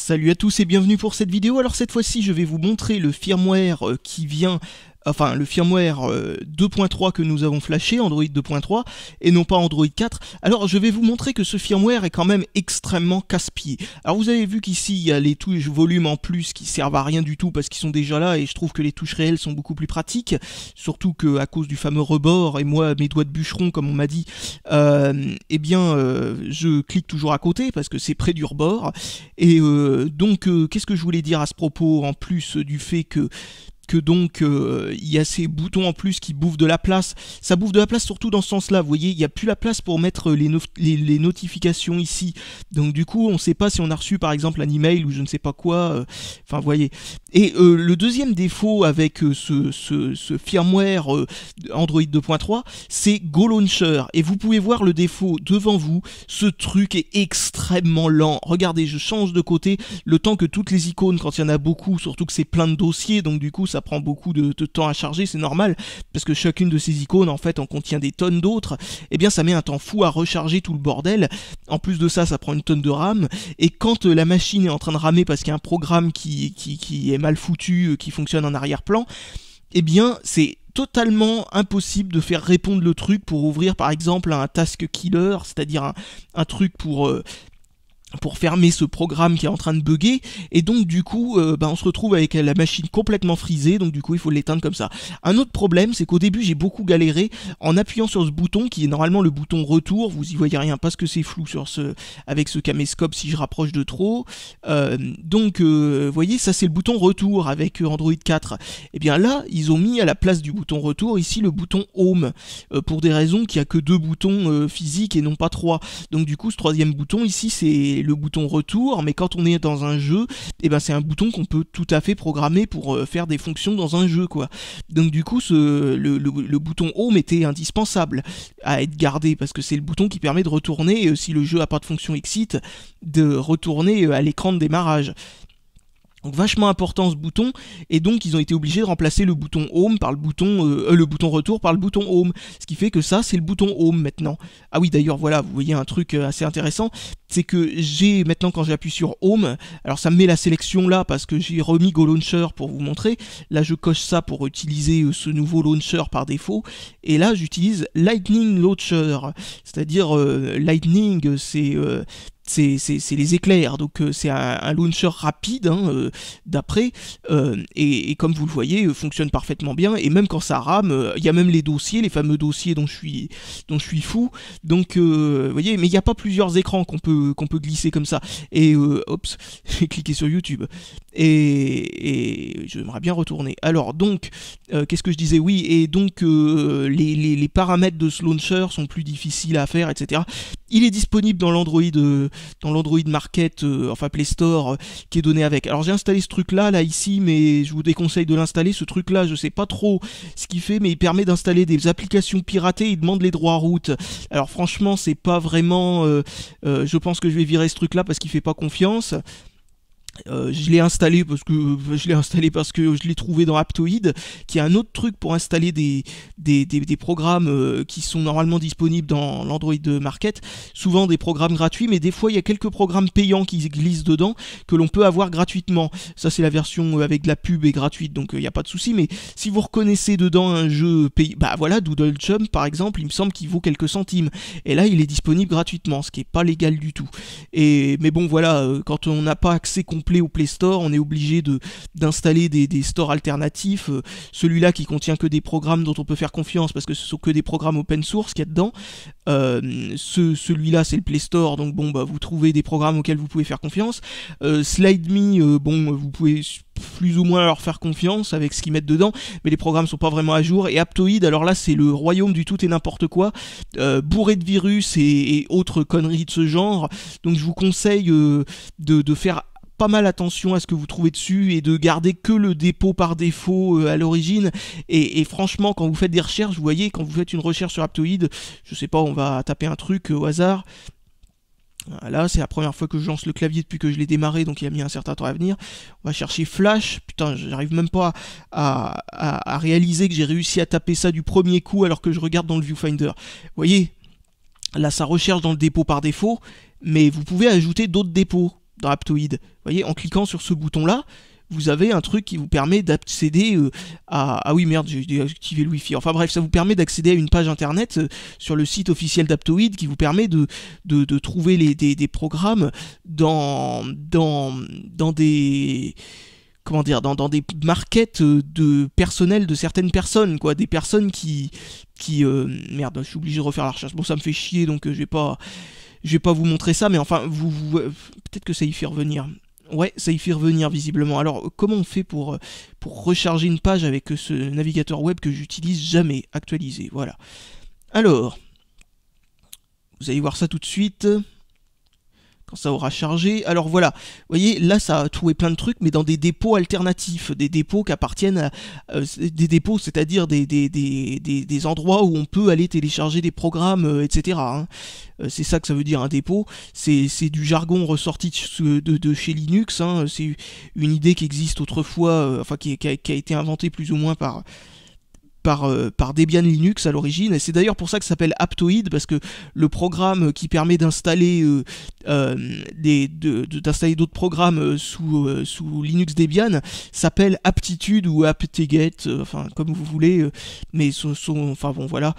Salut à tous et bienvenue pour cette vidéo. Alors cette fois-ci je vais vous montrer le firmware qui vient, enfin le firmware 2.3 que nous avons flashé, Android 2.3 et non pas Android 4. Alors je vais vous montrer que ce firmware est quand même extrêmement casse-pied. Alors vous avez vu qu'ici il y a les touches volume en plus qui servent à rien du tout parce qu'ils sont déjà là et je trouve que les touches réelles sont beaucoup plus pratiques, surtout que à cause du fameux rebord et moi mes doigts de bûcheron comme on m'a dit, je clique toujours à côté parce que c'est près du rebord et donc qu'est-ce que je voulais dire à ce propos en plus du fait que il y a ces boutons en plus qui bouffent de la place. Ça bouffe de la place surtout dans ce sens-là. Vous voyez, il n'y a plus la place pour mettre les notifications ici. Donc du coup, on ne sait pas si on a reçu par exemple un email ou je ne sais pas quoi. Enfin, vous voyez. Et le deuxième défaut avec ce firmware Android 2.3, c'est Go Launcher. Et vous pouvez voir le défaut devant vous. Ce truc est extrêmement lent. Regardez, je change de côté. Le temps que toutes les icônes, quand il y en a beaucoup, surtout que c'est plein de dossiers, donc du coup ça prend beaucoup de temps à charger, c'est normal, parce que chacune de ces icônes en fait en contient des tonnes d'autres, et bien ça met un temps fou à recharger tout le bordel. En plus de ça, ça prend une tonne de RAM, et quand la machine est en train de ramer parce qu'il y a un programme qui est mal foutu, qui fonctionne en arrière-plan, et bien c'est totalement impossible de faire répondre le truc pour ouvrir par exemple un task killer, c'est-à-dire un truc pour fermer ce programme qui est en train de bugger, et donc du coup on se retrouve avec la machine complètement frisée, donc du coup il faut l'éteindre comme ça. Un autre problème, c'est qu'au début j'ai beaucoup galéré en appuyant sur ce bouton qui est normalement le bouton retour, vous y voyez rien parce que c'est flou avec ce caméscope si je rapproche de trop, vous voyez, ça c'est le bouton retour avec Android 4, et bien là ils ont mis à la place du bouton retour ici le bouton home, pour des raisons qu'il n'y a que deux boutons physiques et non pas trois, donc du coup ce troisième bouton ici c'est le bouton retour, mais quand on est dans un jeu, et ben c'est un bouton qu'on peut tout à fait programmer pour faire des fonctions dans un jeu, quoi. Donc du coup le bouton home était indispensable à être gardé parce que c'est le bouton qui permet de retourner, si le jeu n'a pas de fonction exit, de retourner à l'écran de démarrage. Donc vachement important ce bouton, et donc ils ont été obligés de remplacer le bouton home par le bouton retour par le bouton home, ce qui fait que ça c'est le bouton home maintenant. Ah oui, d'ailleurs voilà, vous voyez un truc assez intéressant, c'est que j'ai maintenant quand j'appuie sur home, alors ça me met la sélection là parce que j'ai remis Go Launcher pour vous montrer. Là je coche ça pour utiliser ce nouveau launcher par défaut, et là j'utilise Lightning Launcher, c'est-à-dire Lightning c'est les éclairs, donc c'est un launcher rapide d'après, et comme vous le voyez fonctionne parfaitement bien, et même quand ça rame, il y a même les dossiers, les fameux dossiers dont je suis fou, donc vous voyez, mais il n'y a pas plusieurs écrans qu'on peut glisser comme ça, et hop, j'ai cliqué sur YouTube, et j'aimerais bien retourner. Alors donc, qu'est-ce que je disais, oui, et donc les paramètres de ce launcher sont plus difficiles à faire, etc. Il est disponible dans l'Android Market, enfin Play Store, qui est donné avec. Alors j'ai installé ce truc là ici, mais je vous déconseille de l'installer. Ce truc là, je sais pas trop ce qu'il fait, mais il permet d'installer des applications piratées. Il demande les droits route. Alors franchement, c'est pas vraiment. Je pense que je vais virer ce truc là parce qu'il fait pas confiance. Je l'ai installé parce que je l'ai trouvé dans Aptoide, qui est un autre truc pour installer des programmes qui sont normalement disponibles dans l'Android Market, souvent des programmes gratuits, mais des fois il y a quelques programmes payants qui glissent dedans que l'on peut avoir gratuitement. Ça c'est la version avec de la pub et gratuite, donc il n'y a pas de souci, mais si vous reconnaissez dedans un jeu payé, bah voilà, Doodle Jump par exemple, il me semble qu'il vaut quelques centimes, et là il est disponible gratuitement, ce qui est pas légal du tout. Mais bon voilà, quand on n'a pas accès complet au Play Store, on est obligé d'installer des stores alternatifs, celui-là qui contient que des programmes dont on peut faire confiance parce que ce sont que des programmes open source qu'il y a dedans, celui-là c'est le Play Store, donc bon bah vous trouvez des programmes auxquels vous pouvez faire confiance. SlideMe, vous pouvez plus ou moins leur faire confiance avec ce qu'ils mettent dedans, mais les programmes sont pas vraiment à jour. Et Aptoide, alors là c'est le royaume du tout et n'importe quoi, bourré de virus et autres conneries de ce genre, donc je vous conseille de faire pas mal attention à ce que vous trouvez dessus et de garder que le dépôt par défaut à l'origine, et franchement quand vous faites des recherches, vous voyez, quand vous faites une recherche sur Aptoide, je sais pas, on va taper un truc au hasard. Là c'est la première fois que je lance le clavier depuis que je l'ai démarré, donc il a mis un certain temps à venir. On va chercher Flash, putain j'arrive même pas à réaliser que j'ai réussi à taper ça du premier coup alors que je regarde dans le viewfinder. Vous voyez, là ça recherche dans le dépôt par défaut, mais vous pouvez ajouter d'autres dépôts. dans Aptoide. Vous voyez, en cliquant sur ce bouton-là, vous avez un truc qui vous permet d'accéder à... Ah oui, merde, j'ai désactivé le Wi-Fi. Enfin bref, ça vous permet d'accéder à une page internet sur le site officiel d'Aptoide qui vous permet de trouver des programmes dans des... Comment dire, dans des markets de personnel de certaines personnes, quoi, des personnes qui merde, je suis obligé de refaire la recherche. Bon, ça me fait chier, donc je vais pas vous montrer ça, mais enfin, peut-être que ça y fait revenir. Ouais, ça y fait revenir visiblement. Alors, comment on fait pour recharger une page avec ce navigateur web que j'utilise jamais actualisé? Voilà. Alors, vous allez voir ça tout de suite. Quand ça aura chargé. Alors voilà, vous voyez, là ça a trouvé plein de trucs, mais dans des dépôts alternatifs, des dépôts qui appartiennent à... des dépôts, c'est-à-dire des endroits où on peut aller télécharger des programmes, etc. Hein. C'est ça que ça veut dire un dépôt. C'est du jargon ressorti de chez Linux. Hein. C'est une idée qui existe autrefois, enfin qui a été inventée plus ou moins par Debian Linux à l'origine, et c'est d'ailleurs pour ça que ça s'appelle Aptoide, parce que le programme qui permet d'installer d'installer d'autres programmes sous Linux Debian s'appelle Aptitude ou Apteget, enfin comme vous voulez, mais enfin bon voilà.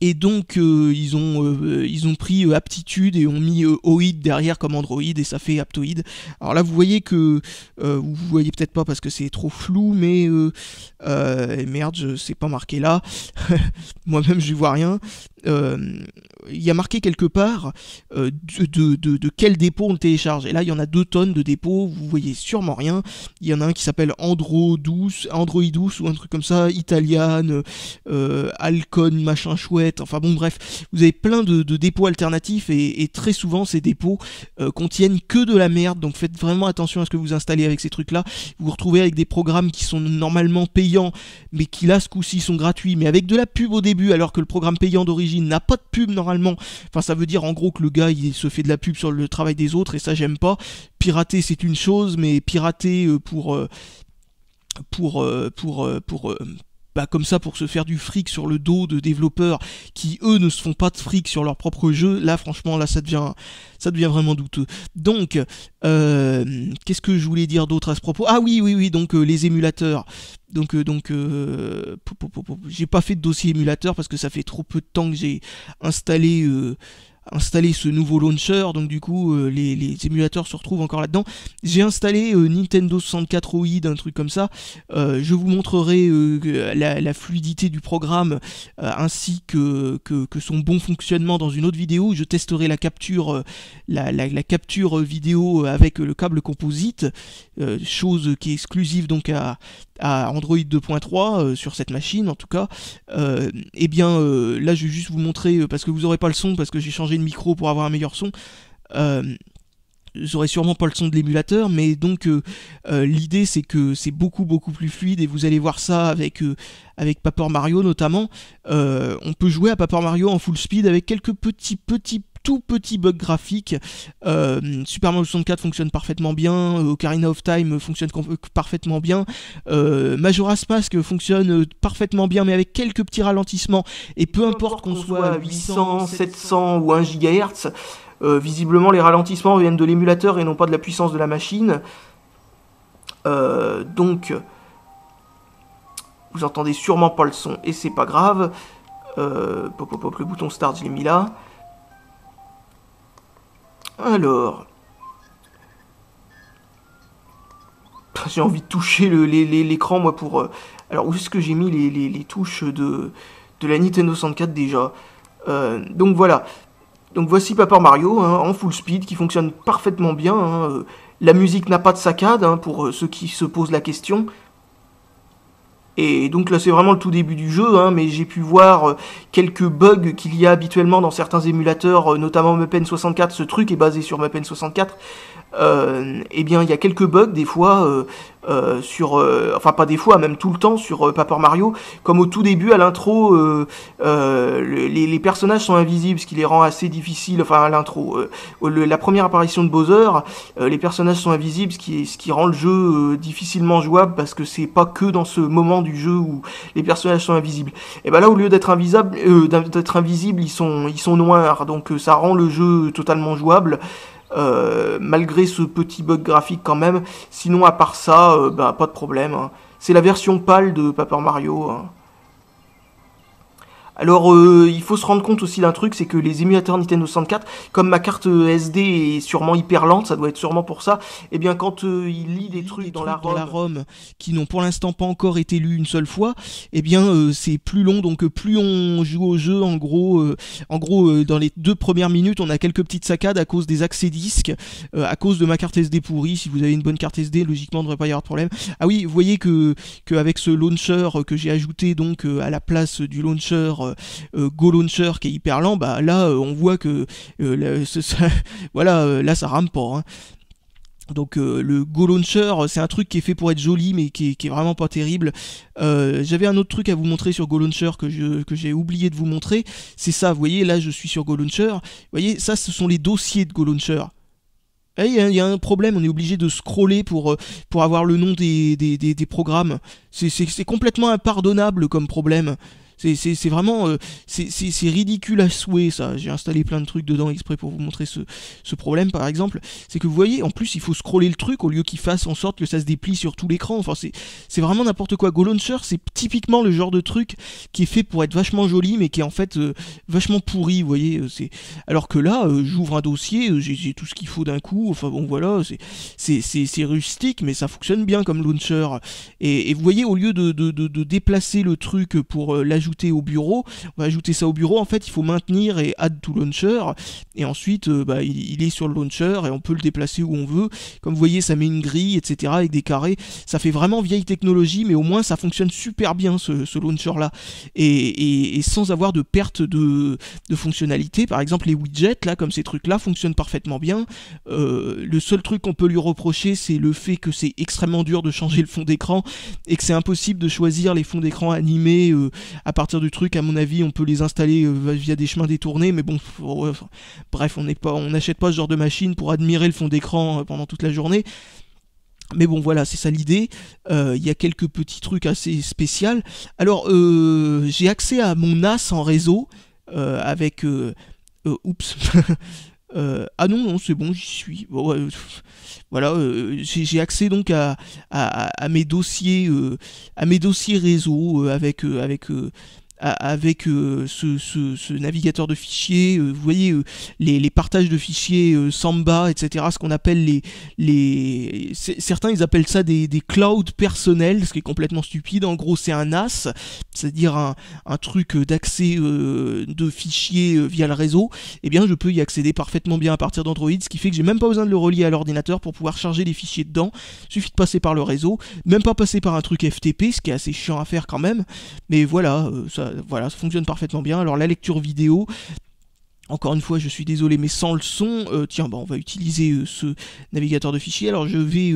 Et donc ils ont pris Aptitude et ont mis OID derrière comme Android, et ça fait Aptoide. Alors là vous voyez que vous voyez peut-être pas parce que c'est trop flou, mais merde, c'est pas marqué là. Moi-même je vois rien. Il y a marqué quelque part de quel dépôt on le télécharge. Et là, il y en a 2 tonnes de dépôts, vous voyez sûrement rien. Il y en a un qui s'appelle Android 12 ou un truc comme ça, Italian, Alcon, machin chouette, enfin bon bref, vous avez plein de dépôts alternatifs, et très souvent ces dépôts contiennent que de la merde, donc faites vraiment attention à ce que vous installez avec ces trucs là. Vous vous retrouvez avec des programmes qui sont normalement payants, mais qui là ce coup-ci sont gratuits, mais avec de la pub au début, alors que le programme payant d'origine n'a pas de pub normalement. Enfin ça veut dire en gros que le gars il se fait de la pub sur le travail des autres, et ça j'aime pas. Pirater c'est une chose, mais pirater comme ça pour se faire du fric sur le dos de développeurs qui eux ne se font pas de fric sur leur propre jeu, là franchement là ça devient vraiment douteux. Donc qu'est-ce que je voulais dire d'autre à ce propos? Ah oui, donc les émulateurs. Donc j'ai pas fait de dossier émulateur parce que ça fait trop peu de temps que j'ai installé ce nouveau launcher, donc du coup les émulateurs se retrouvent encore là-dedans. J'ai installé Nintendo 64 OID, un truc comme ça. Je vous montrerai la fluidité du programme ainsi que son bon fonctionnement dans une autre vidéo. Je testerai la capture vidéo avec le câble composite, chose qui est exclusive donc à Android 2.3 sur cette machine en tout cas. Et bien là je vais juste vous montrer parce que vous aurez pas le son, parce que j'ai changé de micro pour avoir un meilleur son. J'aurai sûrement pas le son de l'émulateur, mais donc l'idée c'est que c'est beaucoup plus fluide, et vous allez voir ça avec Paper Mario notamment. On peut jouer à Paper Mario en full speed avec quelques tout petits bugs graphiques. Super Mario 64 fonctionne parfaitement bien, Ocarina of Time fonctionne parfaitement bien, Majora's Mask fonctionne parfaitement bien, mais avec quelques petits ralentissements, et peu importe qu'on soit à 800, 700 ou 1 GHz, visiblement les ralentissements viennent de l'émulateur et non pas de la puissance de la machine. Donc vous entendez sûrement pas le son, et c'est pas grave. Le bouton start je l'ai mis là. Alors, j'ai envie de toucher l'écran moi pour... Alors où est-ce que j'ai mis les touches de la Nintendo 64 déjà? Donc voilà. Donc voici Paper Mario hein, en full speed qui fonctionne parfaitement bien. Hein. La musique n'a pas de saccade hein, pour ceux qui se posent la question. Et donc là c'est vraiment le tout début du jeu, hein, mais j'ai pu voir quelques bugs qu'il y a habituellement dans certains émulateurs, notamment Mupen 64, ce truc est basé sur Mupen 64. Eh bien il y a quelques bugs des fois enfin pas des fois, même tout le temps sur Paper Mario, comme au tout début à l'intro, les personnages sont invisibles, ce qui les rend assez difficiles, enfin à l'intro, la première apparition de Bowser, les personnages sont invisibles, ce qui rend le jeu difficilement jouable, parce que c'est pas que dans ce moment du jeu où les personnages sont invisibles. Et ben là au lieu d'être invisibles, ils sont noirs, donc ça rend le jeu totalement jouable. malgré ce petit bug graphique quand même. Sinon, à part ça, bah, pas de problème, hein. C'est la version PAL de Paper Mario, hein. Alors, il faut se rendre compte aussi d'un truc, c'est que les émulateurs Nintendo 64, comme ma carte SD est sûrement hyper lente, ça doit être sûrement pour ça, et bien quand il lit des trucs dans la ROM qui n'ont pour l'instant pas encore été lus une seule fois, et bien c'est plus long, donc plus on joue au jeu, en gros, dans les 2 premières minutes, on a quelques petites saccades à cause des accès disques, à cause de ma carte SD pourrie. Si vous avez une bonne carte SD, logiquement, il ne devrait pas y avoir de problème. Ah oui, vous voyez que avec ce launcher que j'ai ajouté donc à la place du launcher Go Launcher qui est hyper lent, bah là on voit que voilà, là ça rame pas, hein. Donc le Go Launcher, c'est un truc qui est fait pour être joli mais qui est vraiment pas terrible. J'avais un autre truc à vous montrer sur Go Launcher que j'ai oublié de vous montrer. C'est ça, vous voyez, là je suis sur Go Launcher. Vous voyez, ça ce sont les dossiers de Go Launcher. Il y a un problème, on est obligé de scroller pour avoir le nom des programmes. C'est complètement impardonnable comme problème. C'est vraiment c'est ridicule à souhait, ça. J'ai installé plein de trucs dedans exprès pour vous montrer ce problème, par exemple. C'est que vous voyez, en plus il faut scroller le truc au lieu qu'il fasse en sorte que ça se déplie sur tout l'écran. Enfin, c'est vraiment n'importe quoi. Go Launcher, c'est typiquement le genre de truc qui est fait pour être vachement joli mais qui est en fait vachement pourri, vous voyez. Alors que là, j'ouvre un dossier, j'ai tout ce qu'il faut d'un coup. Enfin bon, voilà, c'est rustique mais ça fonctionne bien comme launcher. Et vous voyez, au lieu de déplacer le truc pour l'ajouter au bureau, on va ajouter ça au bureau. En fait, il faut maintenir et add to launcher, et ensuite bah, il est sur le launcher et on peut le déplacer où on veut. Comme vous voyez, ça met une grille, etc., avec des carrés. Ça fait vraiment vieille technologie, mais au moins ça fonctionne super bien, ce launcher là, et sans avoir de perte de fonctionnalité. Par exemple, les widgets là, comme ces trucs là, fonctionnent parfaitement bien. Le seul truc qu'on peut lui reprocher, c'est le fait que c'est extrêmement dur de changer le fond d'écran et que c'est impossible de choisir les fonds d'écran animés à partir du truc. À mon avis, on peut les installer via des chemins détournés, mais bon, bref, on n'achète pas ce genre de machine pour admirer le fond d'écran pendant toute la journée. Mais bon, voilà, c'est ça l'idée. Il y a quelques petits trucs assez spéciaux. Alors, j'ai accès à mon NAS en réseau avec... oups. Ah non, c'est bon, j'y suis. Bon, ouais, voilà, j'ai accès donc à mes dossiers, réseau avec ce navigateur de fichiers. Vous voyez, les partages de fichiers Samba, etc., ce qu'on appelle certains ils appellent ça des clouds personnels, ce qui est complètement stupide. En gros, c'est un NAS, c'est-à-dire un truc d'accès de fichiers via le réseau. Et bien je peux y accéder parfaitement bien à partir d'Android, ce qui fait que j'ai même pas besoin de le relier à l'ordinateur pour pouvoir charger les fichiers dedans. Il suffit de passer par le réseau, même pas passer par un truc FTP, ce qui est assez chiant à faire quand même. Mais voilà, ça fonctionne parfaitement bien. Alors la lecture vidéo, encore une fois, je suis désolé, mais sans le son, tiens, bah, on va utiliser ce navigateur de fichiers. Alors je vais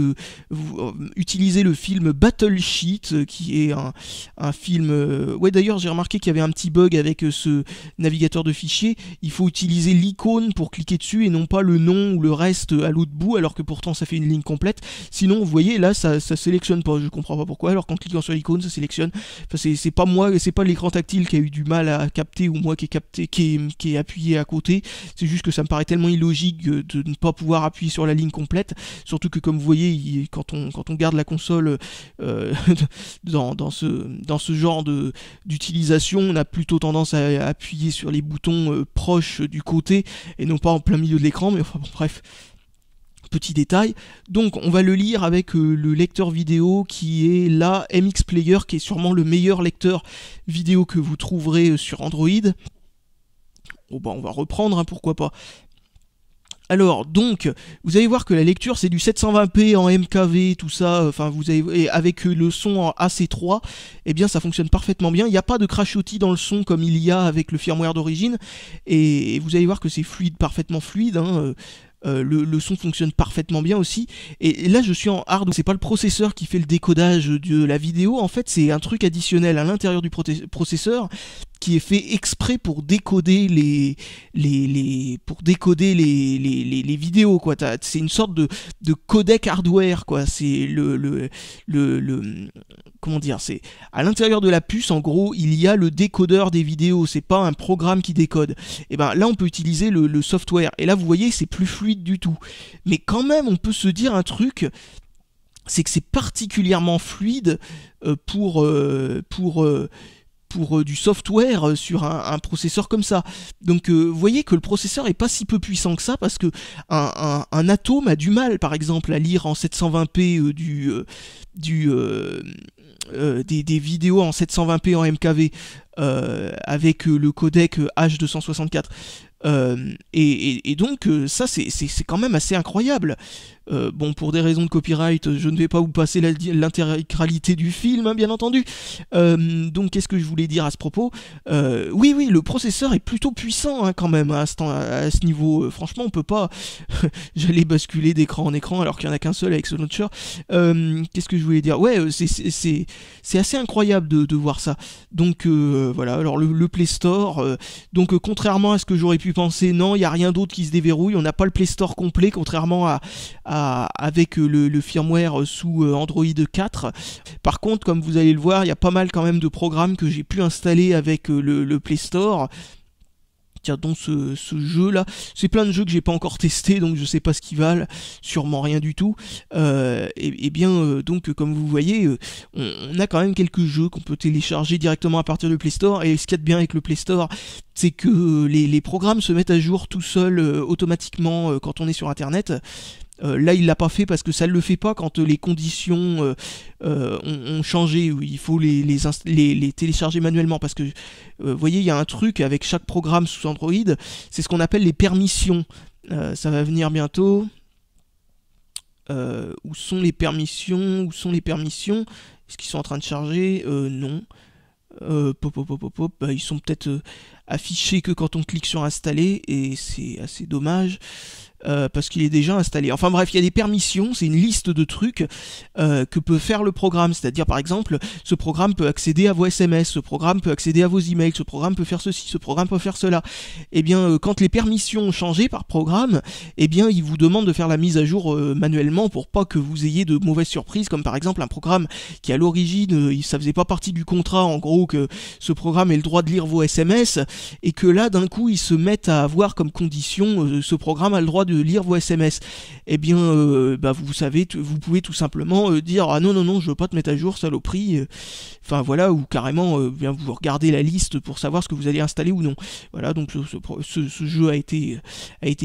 utiliser le film Battle Sheet, qui est un film... Ouais, d'ailleurs, j'ai remarqué qu'il y avait un petit bug avec ce navigateur de fichiers. Il faut utiliser l'icône pour cliquer dessus et non pas le nom ou le reste à l'autre bout, alors que pourtant ça fait une ligne complète. Sinon, vous voyez, là, ça sélectionne pas. Je comprends pas pourquoi, alors qu'en cliquant sur l'icône, ça sélectionne. Enfin, c'est pas moi, c'est pas l'écran tactile qui a eu du mal à capter, ou moi qui est appuyé à côté. C'est juste que ça me paraît tellement illogique de ne pas pouvoir appuyer sur la ligne complète, surtout que, comme vous voyez, quand on garde la console dans ce genre d'utilisation, on a plutôt tendance à appuyer sur les boutons proches du côté et non pas en plein milieu de l'écran. Mais enfin bon, bref, petit détail. Donc on va le lire avec le lecteur vidéo qui est là, MX Player, qui est sûrement le meilleur lecteur vidéo que vous trouverez sur Android. Bon bah on va reprendre, hein, pourquoi pas. Alors donc, vous allez voir que la lecture c'est du 720p en MKV, tout ça, enfin vous avez, avec le son en AC3, eh bien ça fonctionne parfaitement bien. Il n'y a pas de crashoutis dans le son comme il y a avec le firmware d'origine, et vous allez voir que c'est fluide, parfaitement fluide, hein. Le son fonctionne parfaitement bien aussi. Et là je suis en hard, donc c'est pas le processeur qui fait le décodage de la vidéo, en fait c'est un truc additionnel à l'intérieur du processeur qui est fait exprès pour décoder les vidéos, quoi. C'est une sorte de codec hardware, quoi. C'est comment dire, c'est à l'intérieur de la puce, en gros, il y a le décodeur des vidéos. C'est pas un programme qui décode. Et ben là, on peut utiliser le software. Et là, vous voyez, c'est plus fluide du tout. Mais quand même, on peut se dire un truc, c'est que c'est particulièrement fluide pour du software sur un processeur comme ça. Donc vous voyez que le processeur est pas si peu puissant que ça, parce que un Atom a du mal, par exemple, à lire en 720p des vidéos en 720p en MKV avec le codec H264. Et donc ça c'est quand même assez incroyable. Bon, pour des raisons de copyright, je ne vais pas vous passer l'intégralité du film, hein, bien entendu. Donc qu'est-ce que je voulais dire à ce propos? Oui, le processeur est plutôt puissant, hein, quand même à ce niveau. Franchement, on peut pas j'allais basculer d'écran en écran alors qu'il n'y en a qu'un seul avec ce launcher. Qu'est-ce que je voulais dire? Ouais, c'est assez incroyable de voir ça. Donc voilà, alors le Play Store, donc contrairement à ce que j'aurais pu penser, non, il n'y a rien d'autre qui se déverrouille. On n'a pas le Play Store complet, contrairement avec le firmware sous Android 4. Par contre, comme vous allez le voir, il y a pas mal quand même de programmes que j'ai pu installer avec le Play Store. Tiens, donc ce jeu là, c'est plein de jeux que j'ai pas encore testé, donc je sais pas ce qu'ils valent, sûrement rien du tout. Et bien donc comme vous voyez, on a quand même quelques jeux qu'on peut télécharger directement à partir du Play Store. Et ce qu'il y a de bien avec le Play Store, c'est que les programmes se mettent à jour tout seuls automatiquement quand on est sur internet. Là il l'a pas fait parce que ça ne le fait pas quand les conditions ont changé, où il faut les télécharger manuellement, parce que vous voyez, il y a un truc avec chaque programme sous Android, c'est ce qu'on appelle les permissions. Ça va venir bientôt. Où sont les permissions? Est-ce qu'ils sont en train de charger? Non. Bah, ils sont peut-être affichés que quand on clique sur installer, et c'est assez dommage. Parce qu'il est déjà installé. Enfin bref, il y a des permissions, c'est une liste de trucs que peut faire le programme. C'est-à-dire, par exemple, ce programme peut accéder à vos SMS, ce programme peut accéder à vos emails, ce programme peut faire ceci, ce programme peut faire cela. Et bien, quand les permissions ont changé par programme, eh bien, il vous demande de faire la mise à jour manuellement pour pas que vous ayez de mauvaises surprises, comme par exemple un programme qui à l'origine, ça faisait pas partie du contrat, en gros, que ce programme ait le droit de lire vos SMS, et que là, d'un coup, ils se mettent à avoir comme condition, ce programme a le droit de lire vos SMS. Eh bien, bah, vous savez, vous pouvez tout simplement dire ah non, je veux pas te mettre à jour, saloperie. Enfin voilà, ou carrément bien vous regardez la liste pour savoir ce que vous allez installer ou non. Voilà, donc ce jeu a été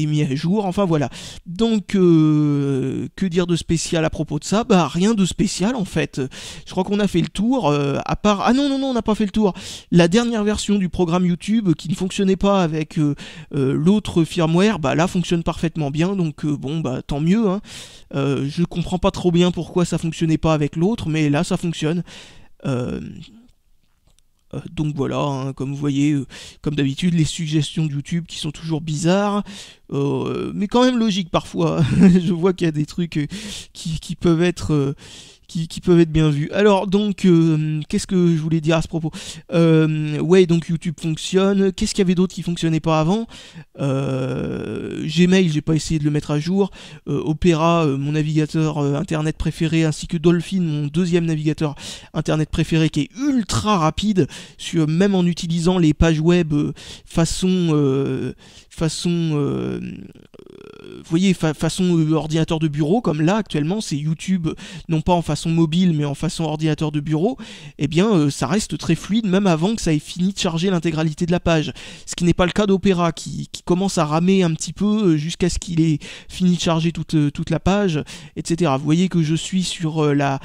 mis à jour. Enfin voilà. Donc que dire de spécial à propos de ça? Bah rien de spécial en fait. Je crois qu'on a fait le tour. À part non, on n'a pas fait le tour. La dernière version du programme YouTube qui ne fonctionnait pas avec l'autre firmware, bah là fonctionne parfaitement bien, donc bon bah tant mieux, hein. Je comprends pas trop bien pourquoi ça fonctionnait pas avec l'autre, mais là ça fonctionne. Donc voilà, hein, comme vous voyez, comme d'habitude, les suggestions de YouTube qui sont toujours bizarres, mais quand même logiques parfois. Je vois qu'il y a des trucs qui peuvent être qui peuvent être bien vus. Alors donc qu'est-ce que je voulais dire à ce propos? Ouais, donc YouTube fonctionne. Qu'est-ce qu'il y avait d'autre qui fonctionnait pas avant? Gmail, j'ai pas essayé de le mettre à jour. Opera, mon navigateur internet préféré, ainsi que Dolphin, mon deuxième navigateur internet préféré, qui est ultra rapide, même en utilisant les pages web façon ordinateur de bureau, comme là actuellement c'est YouTube, non pas en façon mobile mais en façon ordinateur de bureau. Et bien ça reste très fluide même avant que ça ait fini de charger l'intégralité de la page, ce qui n'est pas le cas d'Opera qui commence à ramer un petit peu jusqu'à ce qu'il ait fini de charger toute la page, etc. Vous voyez que je suis sur la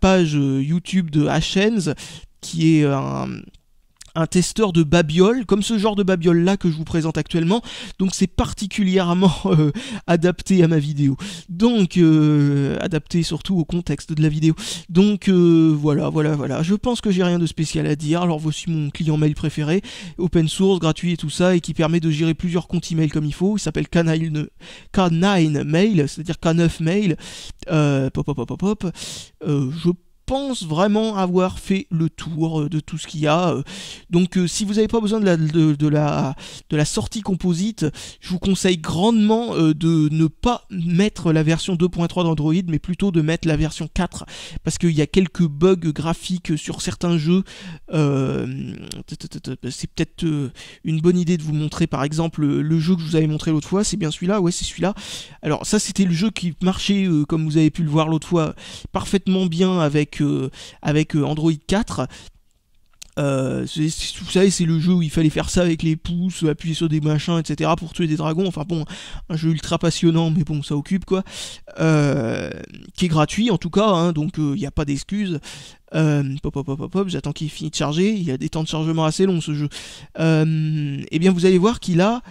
page YouTube de Hashens, qui est un testeur de babioles, comme ce genre de babiole là que je vous présente actuellement, donc c'est particulièrement adapté à ma vidéo, donc adapté surtout au contexte de la vidéo, donc voilà, je pense que j'ai rien de spécial à dire. Alors voici mon client mail préféré, open source, gratuit et tout ça, et qui permet de gérer plusieurs comptes email comme il faut. Il s'appelle K9 Mail, c'est-à-dire K9 Mail. Je pense vraiment avoir fait le tour de tout ce qu'il y a. Donc si vous n'avez pas besoin de la sortie composite, je vous conseille grandement de ne pas mettre la version 2.3 d'Android, mais plutôt de mettre la version 4, parce qu'il y a quelques bugs graphiques sur certains jeux. C'est peut-être une bonne idée de vous montrer par exemple le jeu que je vous avais montré l'autre fois. C'est bien celui-là? Ouais, c'est celui-là. Alors ça, c'était le jeu qui marchait, comme vous avez pu le voir l'autre fois, parfaitement bien avec Android 4. Vous savez, c'est le jeu où il fallait faire ça avec les pouces, appuyer sur des machins, etc. pour tuer des dragons. Enfin bon, un jeu ultra passionnant, mais bon, ça occupe quoi. Qui est gratuit en tout cas, hein, donc il n'y a pas d'excuses. J'attends qu'il finisse de charger. Il y a des temps de chargement assez longs ce jeu. Et bien vous allez voir qu'il a...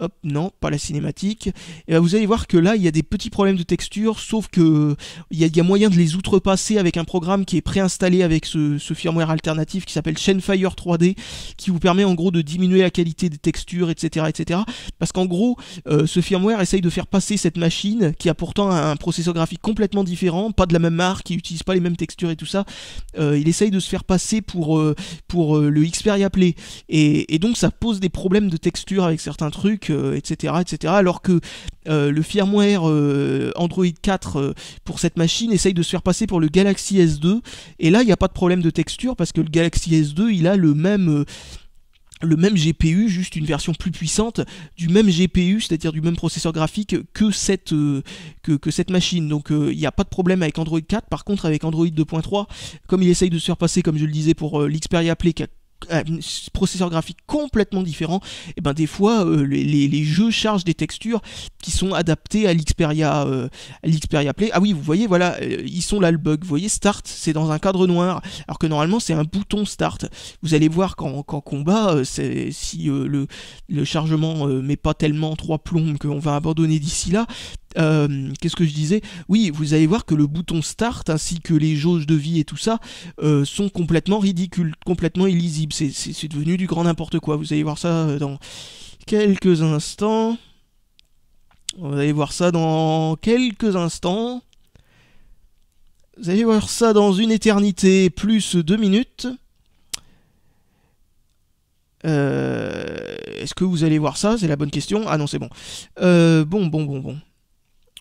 Hop, non, pas la cinématique. Et ben vous allez voir que là, il y a des petits problèmes de texture, sauf que il y a moyen de les outrepasser avec un programme qui est préinstallé avec ce firmware alternatif qui s'appelle Shenfire 3D, qui vous permet en gros de diminuer la qualité des textures, etc. etc. Parce qu'en gros, ce firmware essaye de faire passer cette machine, qui a pourtant un processeur graphique complètement différent, pas de la même marque, qui n'utilise pas les mêmes textures et tout ça, il essaye de se faire passer pour le Xperia Play. Et donc ça pose des problèmes de texture avec certains trucs, etc., etc. Alors que le firmware Android 4 pour cette machine essaye de se faire passer pour le Galaxy S2, et là il n'y a pas de problème de texture parce que le Galaxy S2 il a le même GPU, juste une version plus puissante du même GPU, c'est-à-dire du même processeur graphique que cette machine. Donc il n'y a pas de problème avec Android 4. Par contre avec Android 2.3, comme il essaye de se faire passer, comme je le disais, pour l'Xperia Play qui a un processeur graphique complètement différent, et ben des fois les jeux chargent des textures qui sont adaptées à l'Xperia Play. Ah oui, vous voyez, voilà, ils sont là le bug. Vous voyez, start, c'est dans un cadre noir, alors que normalement c'est un bouton start. Vous allez voir qu'en combat, si le chargement met pas tellement 3 plombes qu'on va abandonner d'ici là. Qu'est-ce que je disais? Oui, vous allez voir que le bouton start ainsi que les jauges de vie et tout ça sont complètement ridicules, complètement illisibles. C'est devenu du grand n'importe quoi. Vous allez voir ça dans quelques instants. Vous allez voir ça dans quelques instants. Vous allez voir ça dans une éternité plus 2 minutes. Est-ce que vous allez voir ça? C'est la bonne question. Ah non, c'est bon. Bon.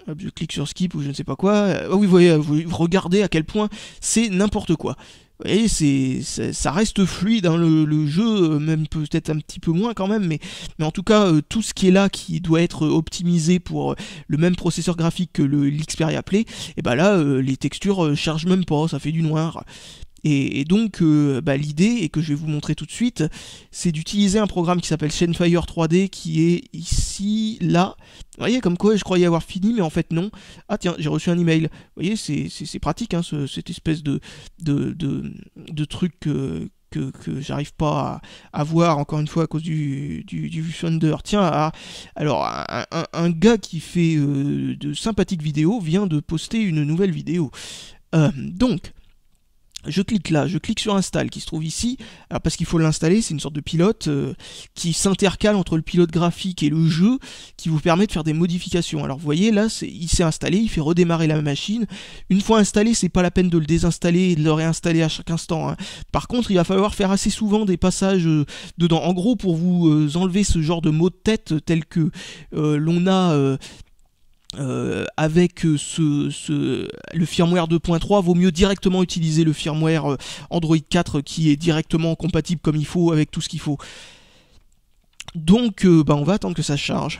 Hop, je clique sur skip ou je ne sais pas quoi. Ah oui, vous voyez, vous regardez à quel point c'est n'importe quoi. Vous voyez, ça reste fluide, hein, le jeu, même peut-être un petit peu moins quand même, mais en tout cas, tout ce qui est là, qui doit être optimisé pour le même processeur graphique que l'Xperia Play, et bah là, les textures chargent même pas, ça fait du noir. Et donc l'idée, et que je vais vous montrer tout de suite, c'est d'utiliser un programme qui s'appelle Shenfire 3D, qui est ici, là. Vous voyez, comme quoi je croyais avoir fini, mais en fait non. Ah tiens, j'ai reçu un email. Vous voyez, c'est pratique, hein, cette espèce de truc que j'arrive pas à voir, encore une fois, à cause du Thunder. Tiens, alors, un gars qui fait de sympathiques vidéos vient de poster une nouvelle vidéo. Donc... je clique là, je clique sur install qui se trouve ici, alors parce qu'il faut l'installer, c'est une sorte de pilote qui s'intercale entre le pilote graphique et le jeu, qui vous permet de faire des modifications. Alors vous voyez là, il s'est installé, il fait redémarrer la machine. Une fois installé, c'est pas la peine de le désinstaller et de le réinstaller à chaque instant, hein. Par contre, il va falloir faire assez souvent des passages dedans. En gros, pour vous enlever ce genre de maux de tête tel que l'on a... avec le firmware 2.3, vaut mieux directement utiliser le firmware Android 4 qui est directement compatible comme il faut avec tout ce qu'il faut. Donc on va attendre que ça charge.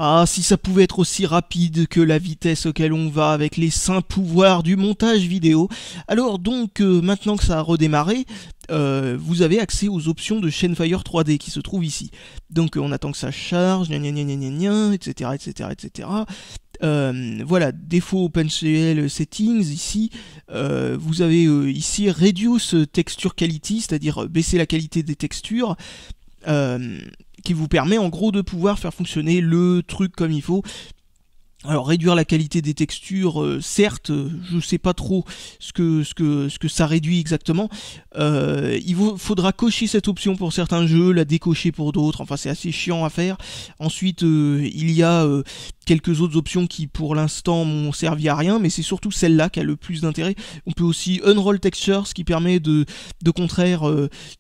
Ah, si ça pouvait être aussi rapide que la vitesse auquel on va avec les saints pouvoirs du montage vidéo. Alors donc, maintenant que ça a redémarré, vous avez accès aux options de Shenfire 3D qui se trouvent ici. Donc on attend que ça charge, etc. etc., etc. Voilà, défaut OpenCL settings ici, vous avez ici Reduce Texture Quality, c'est-à-dire baisser la qualité des textures, qui vous permet en gros de pouvoir faire fonctionner le truc comme il faut. Alors réduire la qualité des textures, certes, je sais pas trop ce que ça réduit exactement. Faudra cocher cette option pour certains jeux, la décocher pour d'autres, enfin c'est assez chiant à faire. Ensuite, il y a quelques autres options qui pour l'instant m'ont servi à rien, mais c'est surtout celle-là qui a le plus d'intérêt. On peut aussi unroll textures, ce qui permet de contraire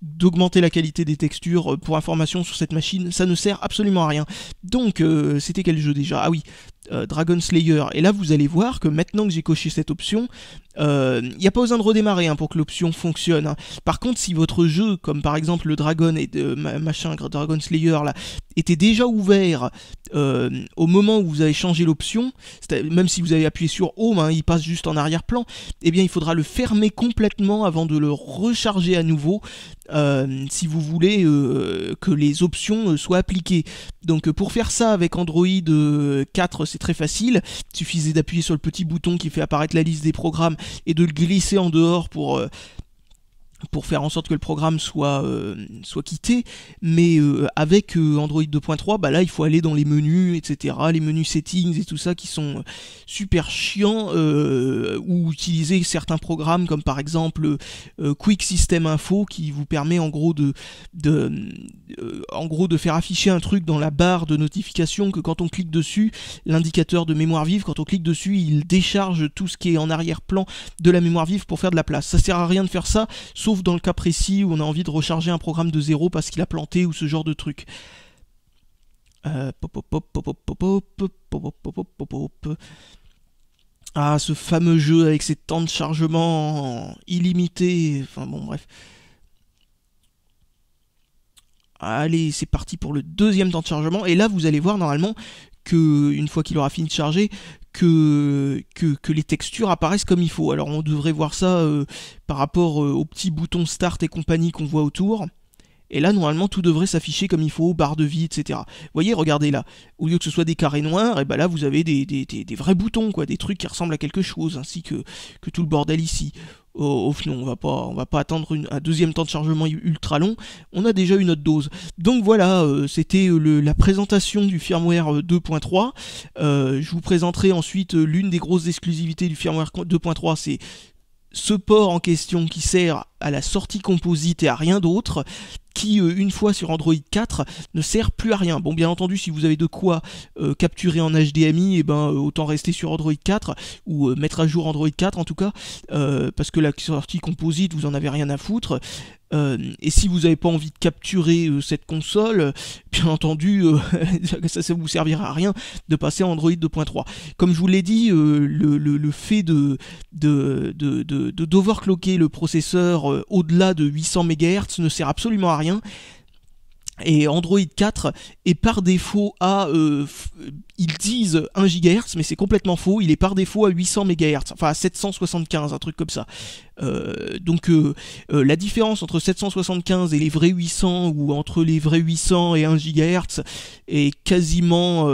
d'augmenter la qualité des textures. Pour information sur cette machine, ça ne sert absolument à rien. Donc c'était quel jeu déjà? Ah oui, Dragon Slayer. Et là vous allez voir que maintenant que j'ai coché cette option, il n'y a pas besoin de redémarrer pour que l'option fonctionne. Par contre, si votre jeu, comme par exemple le Dragon et Dragon Slayer là, était déjà ouvert au moment où vous avez changé l'option, même si vous avez appuyé sur Home, il passe juste en arrière-plan, eh bien il faudra le fermer complètement avant de le recharger à nouveau si vous voulez que les options soient appliquées. Donc pour faire ça avec Android 4, c'est très facile. Il suffisait d'appuyer sur le petit bouton qui fait apparaître la liste des programmes et de le glisser en dehors pour faire en sorte que le programme soit quitté. Mais avec Android 2.3, bah là il faut aller dans les menus, etc., les menus settings et tout ça qui sont super chiants, ou utiliser certains programmes comme par exemple Quick System Info qui vous permet en gros de faire afficher un truc dans la barre de notification, que quand on clique dessus, l'indicateur de mémoire vive, quand on clique dessus, il décharge tout ce qui est en arrière-plan de la mémoire vive pour faire de la place. Ça sert à rien de faire ça, sauf dans le cas précis où on a envie de recharger un programme de zéro parce qu'il a planté ou ce genre de truc. Ah, ce fameux jeu avec ses temps de chargement illimités. Enfin bon, bref. Allez, c'est parti pour le deuxième temps de chargement. Et là, vous allez voir normalement que, une fois qu'il aura fini de charger, que les textures apparaissent comme il faut. Alors on devrait voir ça par rapport aux petits boutons Start et compagnie qu'on voit autour. Et là, normalement, tout devrait s'afficher comme il faut, barre de vie, etc. Vous voyez, regardez là. Au lieu que ce soit des carrés noirs, et ben là, vous avez des vrais boutons, quoi, des trucs qui ressemblent à quelque chose, ainsi que tout le bordel ici. Oh, non, on va pas attendre un deuxième temps de chargement ultra long. On a déjà une autre dose. Donc voilà, c'était la présentation du firmware 2.3. Je vous présenterai ensuite l'une des grosses exclusivités du firmware 2.3, c'est ce port en question qui sert à la sortie composite et à rien d'autre, qui une fois sur Android 4 ne sert plus à rien. Bon, bien entendu, si vous avez de quoi capturer en HDMI, et ben autant rester sur Android 4 ou mettre à jour Android 4 en tout cas, parce que la sortie composite, vous en avez rien à foutre. Et si vous n'avez pas envie de capturer cette console, bien entendu, ça vous servira à rien de passer à Android 2.3. Comme je vous l'ai dit, le fait d'overclocker le processeur au-delà de 800 MHz ne sert absolument à rien. Et Android 4 est par défaut à, ils disent 1 GHz, mais c'est complètement faux, il est par défaut à 800 MHz, enfin à 775, un truc comme ça. Donc la différence entre 775 et les vrais 800, ou entre les vrais 800 et 1 GHz, est quasiment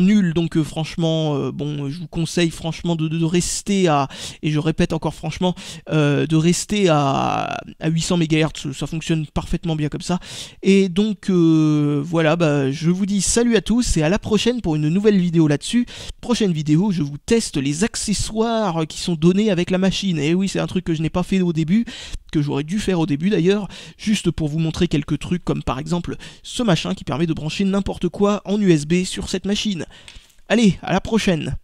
nul, donc franchement, bon, je vous conseille franchement de rester à, et je répète encore franchement, de rester à 800 MHz, ça fonctionne parfaitement bien comme ça. Et donc voilà, bah, je vous dis salut à tous et à la prochaine pour une nouvelle vidéo là-dessus. Prochaine vidéo, je vous teste les accessoires qui sont donnés avec la machine. Et oui, c'est un truc que je n'ai pas fait au début, que j'aurais dû faire au début d'ailleurs, juste pour vous montrer quelques trucs comme par exemple ce machin qui permet de brancher n'importe quoi en USB sur cette machine. Allez, à la prochaine!